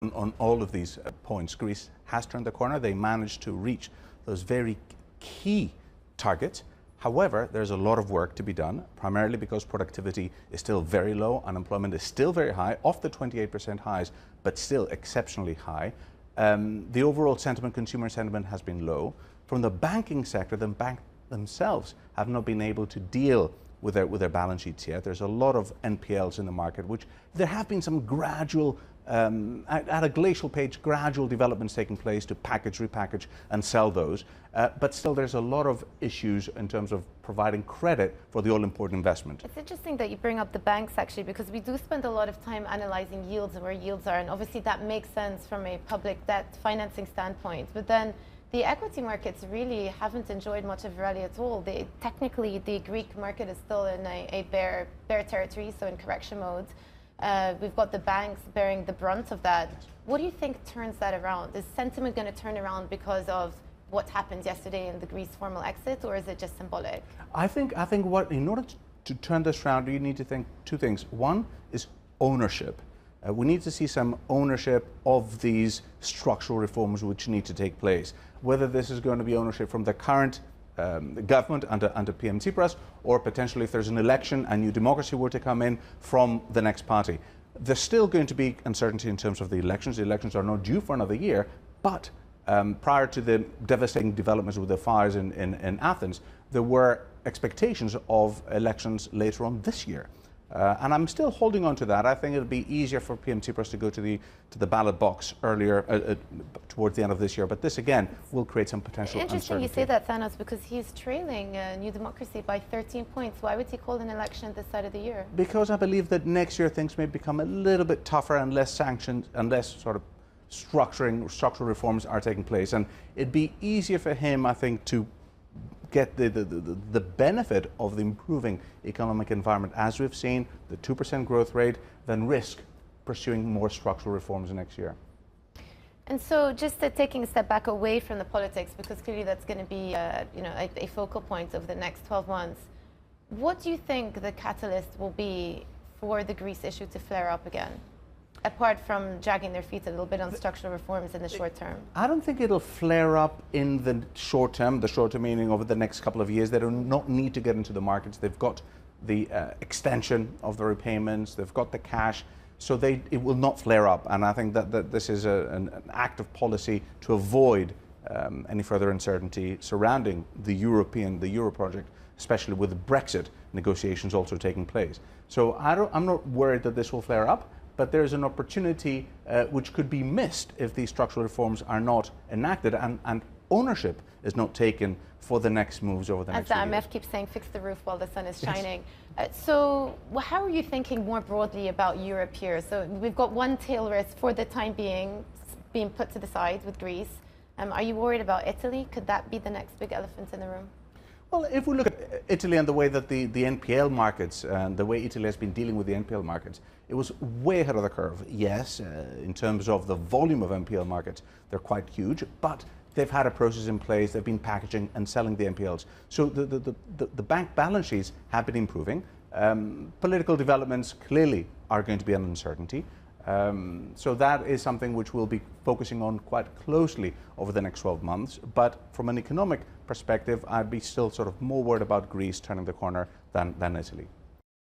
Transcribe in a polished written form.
On all of these points, Greece has turned the corner. They managed to reach those very key targets. However, there's a lot of work to be done, primarily because productivity is still very low, unemployment is still very high, off the 28% highs, but still exceptionally high. The overall sentiment, consumer sentiment, has been low. From the banking sector, the banks themselves have not been able to deal with their balance sheets yet. There's a lot of NPLs in the market, which there have been some gradual, at a glacial pace, gradual developments taking place to repackage and sell those. But still there's a lot of issues in terms of providing credit for the all-important investment. It's interesting that you bring up the banks, actually, because we do spend a lot of time analyzing yields and where yields are, and obviously that makes sense from a public debt financing standpoint. But then the equity markets really haven't enjoyed much of a rally at all. Technically, the Greek market is still in a bear territory, so in correction mode. We've got the banks bearing the brunt of that. What do you think turns that around? Is sentiment going to turn around because of what happened yesterday in the Greece formal exit, or is it just symbolic? I think in order to turn this around, you need to think two things. One is ownership. We need to see some ownership of these structural reforms which need to take place. Whether this is going to be ownership from the current government under PM Tsipras, or potentially if there's an election and new democracy were to come in from the next party. There's still going to be uncertainty in terms of the elections. The elections are not due for another year, but prior to the devastating developments with the fires in Athens, there were expectations of elections later on this year. And I'm still holding on to that. I think it'll be easier for PM Tsipras to go to the ballot box earlier, towards the end of this year. But this, again, will create some potential Interesting uncertainty. you say that, Thanos, because he's trailing New Democracy by 13 points. Why would he call an election this side of the year? Because I believe that next year things may become a little bit tougher and less sanctioned and less sort of structural reforms are taking place. And it'd be easier for him, I think, to get the benefit of the improving economic environment, as we've seen, the 2% growth rate, than risk pursuing more structural reforms next year. And so just taking a step back away from the politics, because clearly that's going to be a focal point of the next 12 months, what do you think the catalyst will be for the Greece issue to flare up again? Apart from dragging their feet a little bit on structural reforms in the short term? I don't think it'll flare up in the short term meaning over the next couple of years. They do not need to get into the markets. They've got the extension of the repayments, they've got the cash, so it will not flare up. And I think that this is an act of policy to avoid any further uncertainty surrounding the Euro project, especially with the Brexit negotiations also taking place. So I'm not worried that this will flare up. But there is an opportunity which could be missed if these structural reforms are not enacted and ownership is not taken for the next moves over the next year. As the IMF keeps saying, fix the roof while the sun is shining. Yes. So how are you thinking more broadly about Europe here? So we've got one tail risk for the time being put to the side with Greece. Are you worried about Italy? Could that be the next big elephant in the room? Well, if we look at Italy and the way that the NPL markets and the way Italy has been dealing with the NPL markets, it was way ahead of the curve. Yes, in terms of the volume of NPL markets, they're quite huge, but they've had a process in place. They've been packaging and selling the NPLs. So the bank balance sheets have been improving. Political developments clearly are going to be an uncertainty. So that is something which we'll be focusing on quite closely over the next 12 months. But from an economic perspective, I'd be still sort of more worried about Greece turning the corner than Italy.